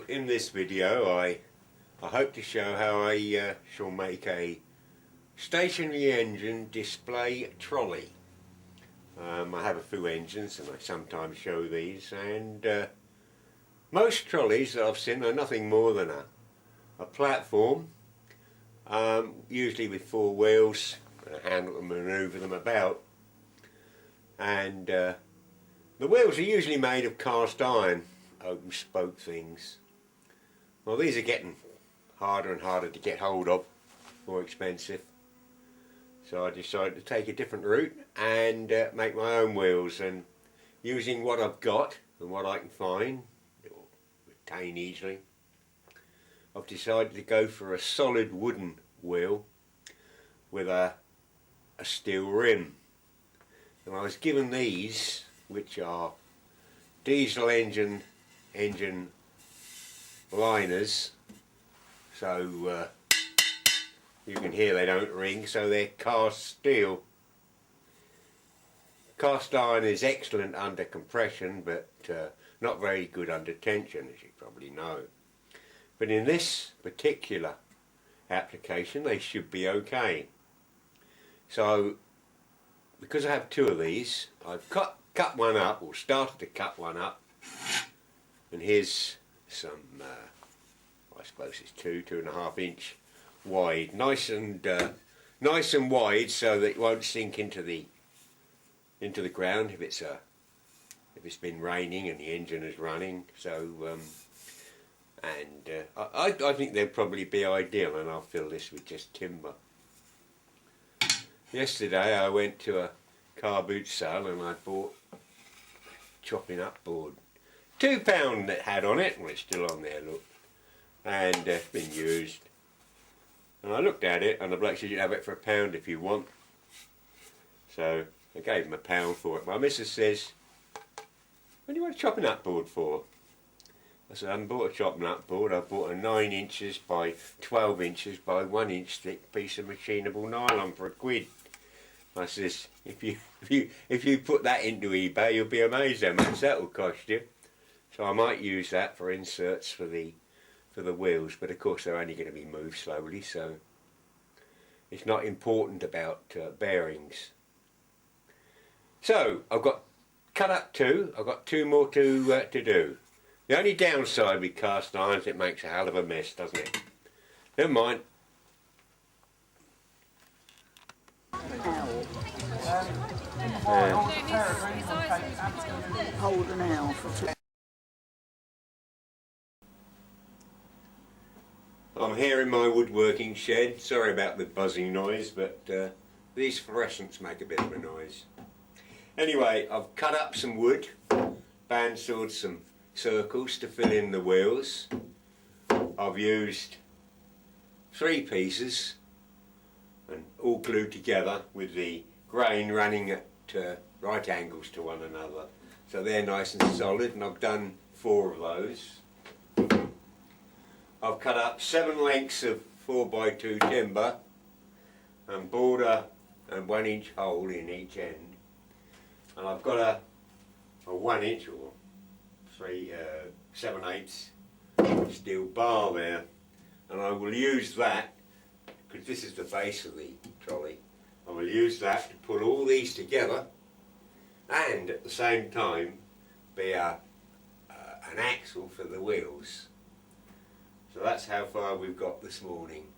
in this video I hope to show how I shall make a stationary engine display trolley. I have a few engines and I sometimes show these, and most trolleys that I've seen are nothing more than a platform, usually with four wheels and a handle to manoeuvre them about, and the wheels are usually made of cast iron open spoke things. Well, these are getting harder and harder to get hold of, more expensive, so I decided to take a different route and make my own wheels, and using what I've got and what I can find or retain easily, I've decided to go for a solid wooden wheel with a steel rim. And I was given these, which are diesel engine liners, so you can hear they don't ring, so they're cast steel. Cast iron is excellent under compression, but not very good under tension, as you probably know. But in this particular application they should be okay. So because I have two of these, I've cut one up, or started to cut one up, and here's some, I suppose it's 2.5 inch wide, nice and wide, so that it won't sink into the ground if it's been raining and the engine is running. So I think they'd probably be ideal, and I'll fill this with just timber. Yesterday I went to a car boot sale and I bought a chopping up board. £2 that had on it, well, it's still on there, look, and been used. And I looked at it and the bloke said you have it for £1 if you want. So I gave him £1 for it. My missus says, what do you want a chopping up board for? I said, I haven't bought a chopping up board, I've bought a 9 inches by 12 inches by 1 inch thick piece of machinable nylon for £1. I says, if you put that into eBay, you'll be amazed how much that will cost you. So I might use that for inserts for the wheels, but of course they're only going to be moved slowly, so it's not important about bearings. So I've got cut up two. I've got two more to do. The only downside with cast iron is it makes a hell of a mess, doesn't it? Never mind. Hold an hour for I'm here in my woodworking shed. Sorry about the buzzing noise, but these fluorescents make a bit of a noise. Anyway, I've cut up some wood, bandsawed some circles to fill in the wheels. I've used 3 pieces and all glued together with the grain running at right angles to one another, so they're nice and solid, and I've done 4 of those. I've cut up 7 lengths of 4x2 timber and bored a 1 inch hole in each end, and I've got a 1 inch or 7/8 steel bar there, and I will use that, because this is the base of the trolley, I will use that to put all these together and at the same time be an axle for the wheels. So that's how far we've got this morning.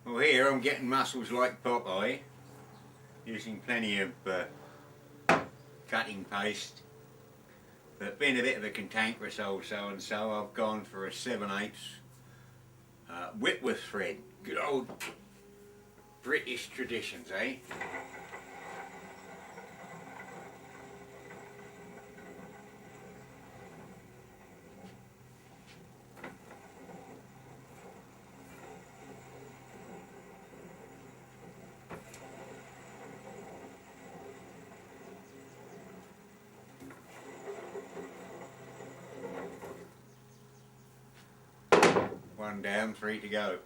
Well, here I'm getting muscles like Popeye, using plenty of cutting paste, but being a bit of a cantankerous old so-and-so, I've gone for a 7/8 Whitworth thread. Good old British traditions, eh? One down, 3 to go.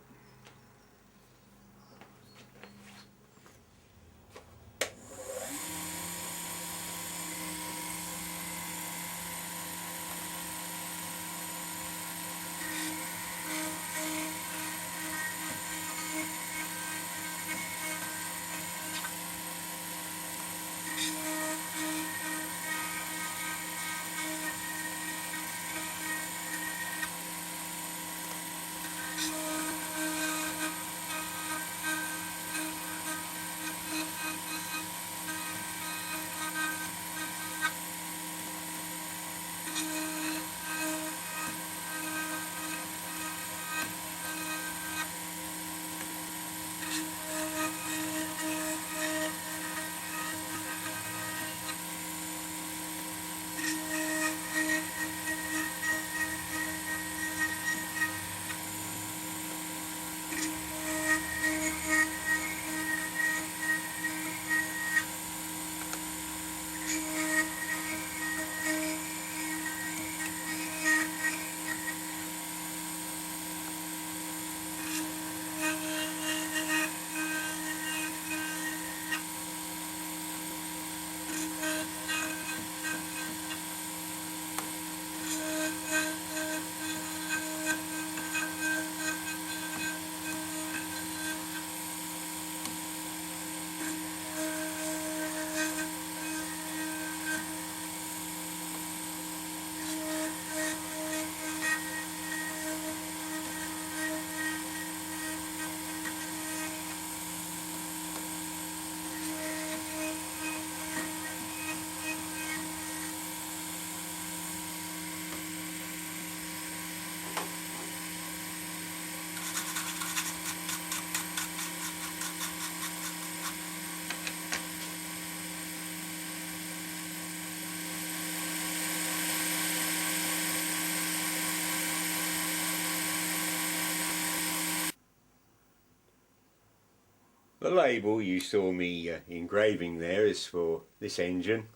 The label you saw me engraving there is for this engine.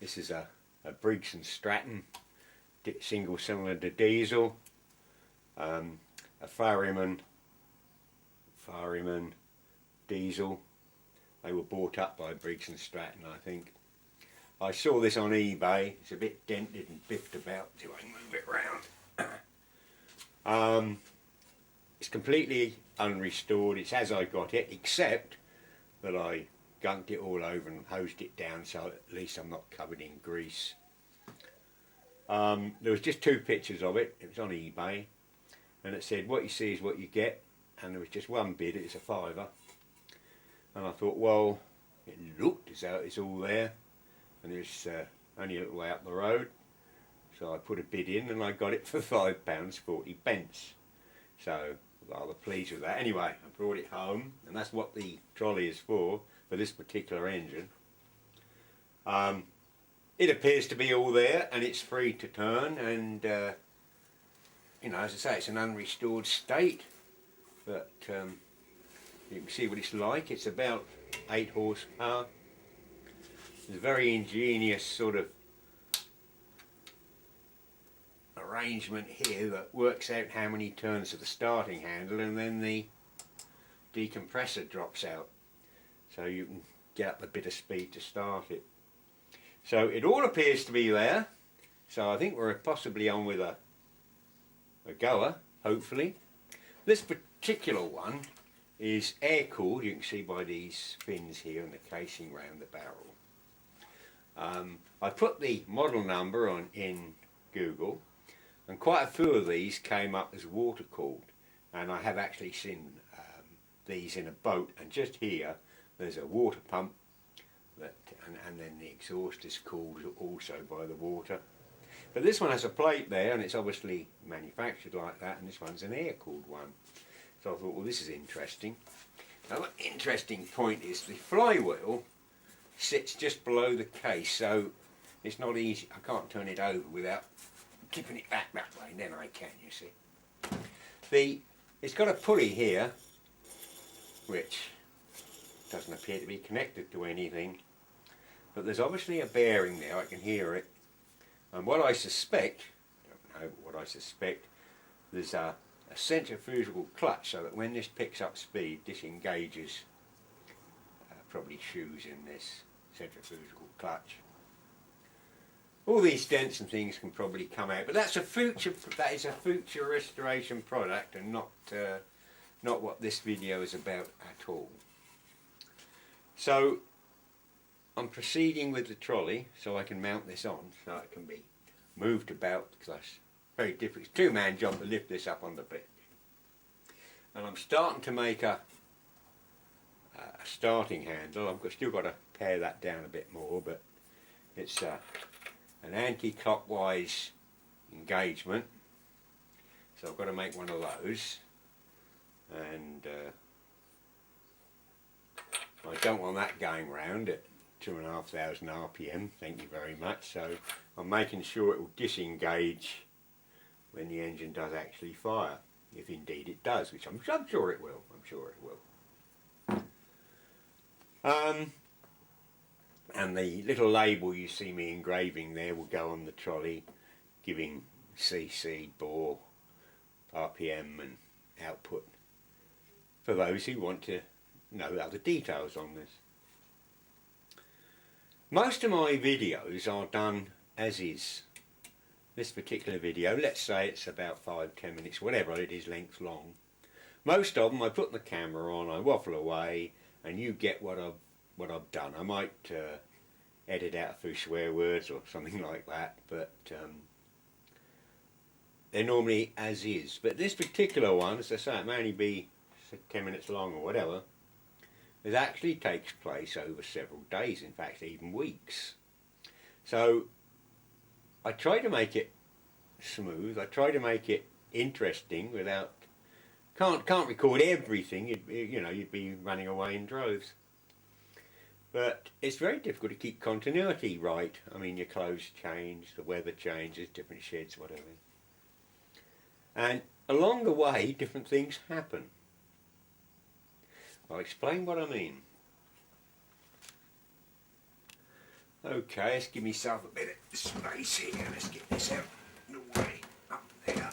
This is a Briggs and Stratton single cylinder diesel, a Ferryman diesel. They were bought up by Briggs and Stratton, I think. I saw this on eBay. It's a bit dented and biffed about. See if I can move it around. It's completely unrestored. It's as I got it, except that I gunked it all over and hosed it down, so at least I'm not covered in grease. There was just 2 pictures of it. It was on eBay, and it said what you see is what you get, and there was just one bid. It's a £5, and I thought, well, it looked as though it's all there, and it's only a little way up the road, so I put a bid in and I got it for £5.40. So rather pleased with that. Anyway, I brought it home, and that's what the trolley is for this particular engine. It appears to be all there, and it's free to turn, and you know, as I say, it's an unrestored state, but you can see what it's like. It's about 8 horsepower. There's a very ingenious sort of arrangement here that works out how many turns of the starting handle, and then the decompressor drops out, so you can get up a bit of speed to start it. So it all appears to be there, so I think we're possibly on with a goer, hopefully. This particular one is air cooled. You can see by these fins here and the casing round the barrel. I put the model number on in Google, and quite a few of these came up as water cooled, and I have actually seen these in a boat, and just here there's a water pump that, and then the exhaust is cooled also by the water. But this one has a plate there, and it's obviously manufactured like that, and this one's an air cooled one. So I thought, well, this is interesting. Now, the interesting point is the flywheel sits just below the case, so it's not easy. I can't turn it over without tipping it back that way, and then I can, you see. It's got a pulley here, which doesn't appear to be connected to anything, but there's obviously a bearing there. I can hear it, and what I suspect, I don't know what I suspect, there's a centrifugal clutch, so that when this picks up speed, this engages probably shoes in this centrifugal clutch. All these dents and things can probably come out, but that is a future restoration product, and not what this video is about at all. So I'm proceeding with the trolley so I can mount this on, so it can be moved about, because that's very difficult. It's a 2-man job to lift this up on the bench. And I'm starting to make a starting handle. I've still got to pare that down a bit more, but it's an anti-clockwise engagement, so I've got to make one of those, and I don't want that going round at 2,500 RPM, thank you very much, so I'm making sure it will disengage when the engine does actually fire, if indeed it does, which I'm sure it will. And the little label you see me engraving there will go on the trolley, giving cc, bore, RPM and output, for those who want to know other details on this. Most of my videos are done as is. This particular video, let's say it's about 5-10 minutes, whatever it is, length long. Most of them I put the camera on, I waffle away, and you get what I've done. I might edit out a few swear words or something like that, but they're normally as is. But this particular one, as I say, it may only be 10 minutes long or whatever. It actually takes place over several days, in fact even weeks. So I try to make it smooth, I try to make it interesting without, can't record everything, you'd be running away in droves. But it's very difficult to keep continuity right. I mean, your clothes change, the weather changes, different sheds, whatever. And along the way, different things happen. I'll explain what I mean. Okay, let's give myself a bit of space here. Let's get this out of the way. Up there.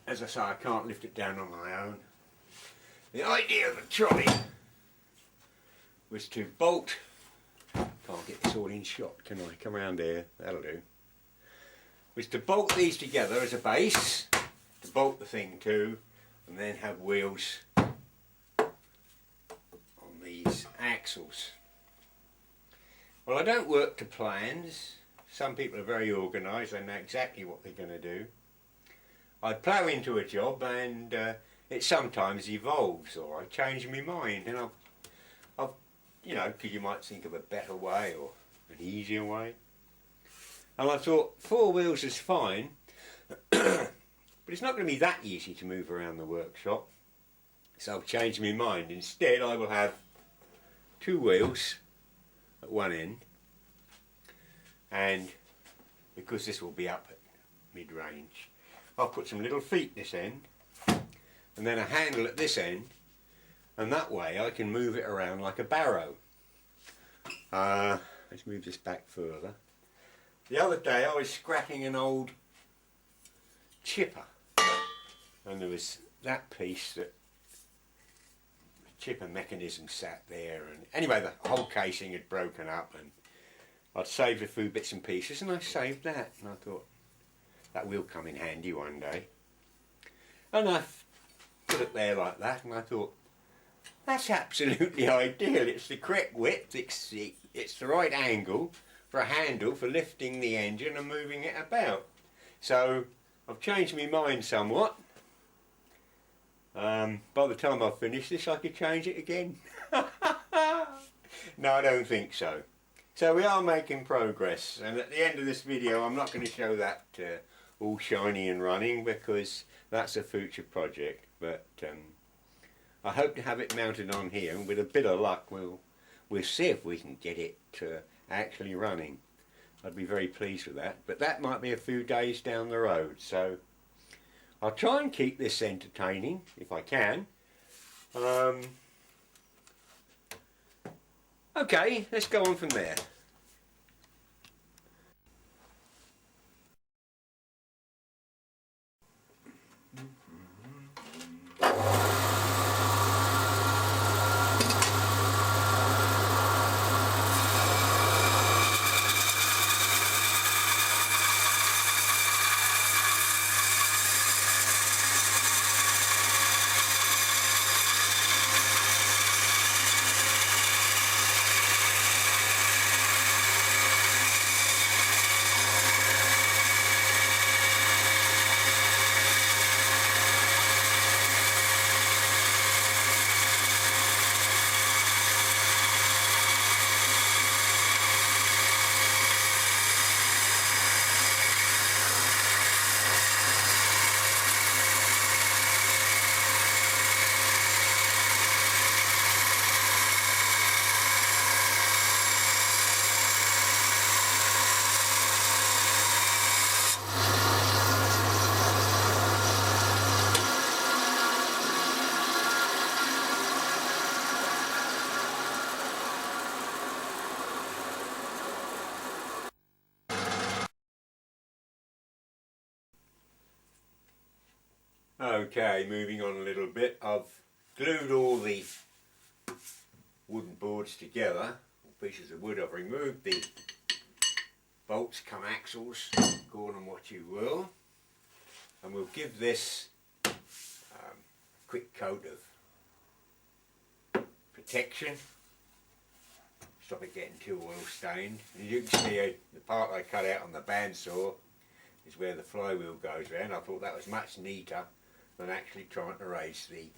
As I say, I can't lift it down on my own. The idea of the trolley was to bolt. Can't get this all in shot, can I? Come around there, that'll do. Was to bolt these together as a base, to bolt the thing to, and then have wheels on these axles. Well, I don't work to plans. Some people are very organised, they know exactly what they're going to do. I plough into a job and it sometimes evolves, or I change my mind, and I've you know, because you might think of a better way or an easier way. And I thought 4 wheels is fine, but it's not going to be that easy to move around the workshop. So I've changed my mind. Instead, I will have 2 wheels at one end, and because this will be up at mid-range, I'll put some little feet this end, and then a handle at this end, and that way I can move it around like a barrow. Let's move this back further. The other day I was scrapping an old chipper, and there was that piece that the chipper mechanism sat there, and anyway the whole casing had broken up, and I'd saved a few bits and pieces, and I saved that, and I thought that will come in handy one day. And I put it there like that, and I thought that's absolutely ideal. It's the correct width, it's the right angle for a handle for lifting the engine and moving it about. So I've changed my mind somewhat. By the time I finish this I could change it again. No, I don't think so. So we are making progress, and at the end of this video I'm not going to show that all shiny and running, because that's a future project, but I hope to have it mounted on here, and with a bit of luck we'll see if we can get it actually running. I'd be very pleased with that, but that might be a few days down the road, so I'll try and keep this entertaining if I can. Okay, let's go on from there. Okay, moving on a little bit. I've glued all the wooden boards together, pieces of wood. I've removed the bolts, cum axles, call them what you will, and we'll give this a quick coat of protection, stop it getting too oil stained. As you can see, the part I cut out on the bandsaw is where the flywheel goes around. I thought that was much neater than actually trying to raise the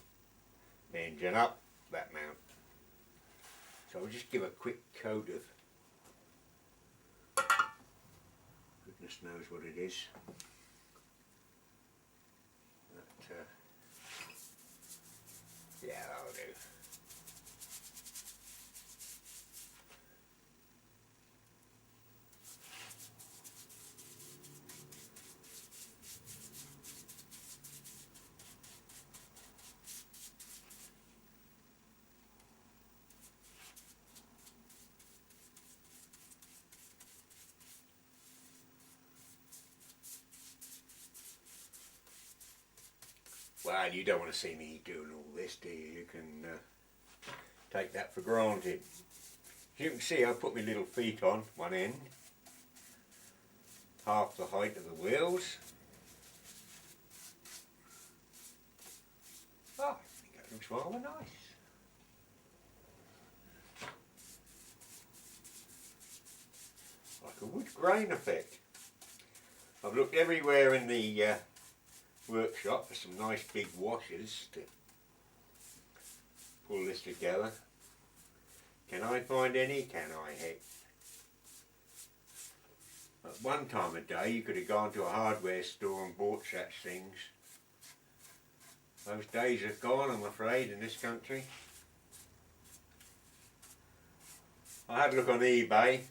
engine up that mount. So we'll just give a quick coat of, goodness knows what it is. But, yeah, that'll do. Well, you don't want to see me doing all this, do you? You can take that for granted. As you can see, I put my little feet on one end, half the height of the wheels. Oh, I think that looks rather nice. Like a wood grain effect. I've looked everywhere in the workshop for some nice big washers to pull this together. Can I find any? Can I, heck? At one time of day you could have gone to a hardware store and bought such things. Those days are gone, I'm afraid, in this country. I had a look on eBay.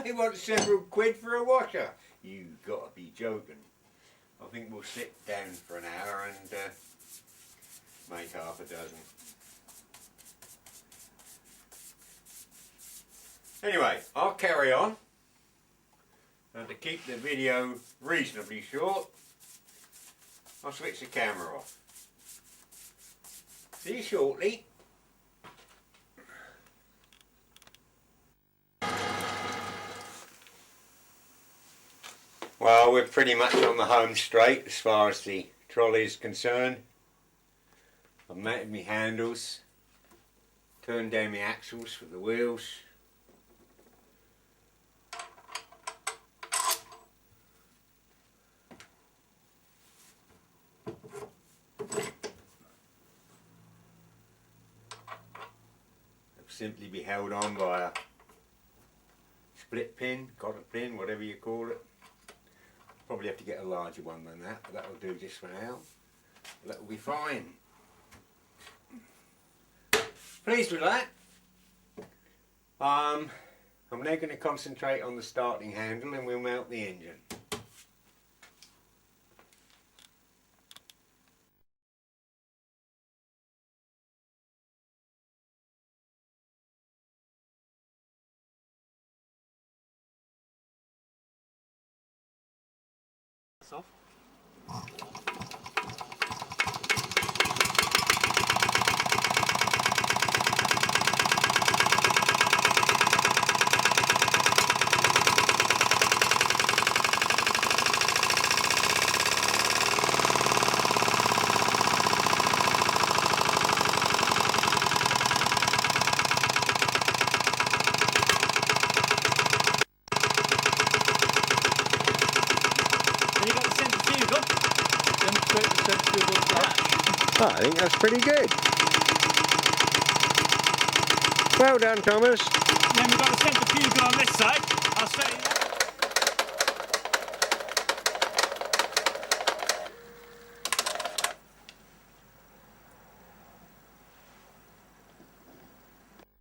They want several quid for a washer. You've got to be joking. I think we'll sit down for an hour and make half a dozen. Anyway, I'll carry on. And to keep the video reasonably short, I'll switch the camera off. See you shortly. Well, we're pretty much on the home straight as far as the trolley is concerned. I've mounted my handles, turned down my axles for the wheels. Simply be held on by a split pin, cotter pin, whatever you call it. Probably have to get a larger one than that, but that'll do just for now. That'll be fine. Pleased with that. I'm now going to concentrate on the starting handle and we'll mount the engine. Off. Oh, I think that's pretty good. Well done, Thomas. Then we've got the centrifugal on this side. I'll show you that.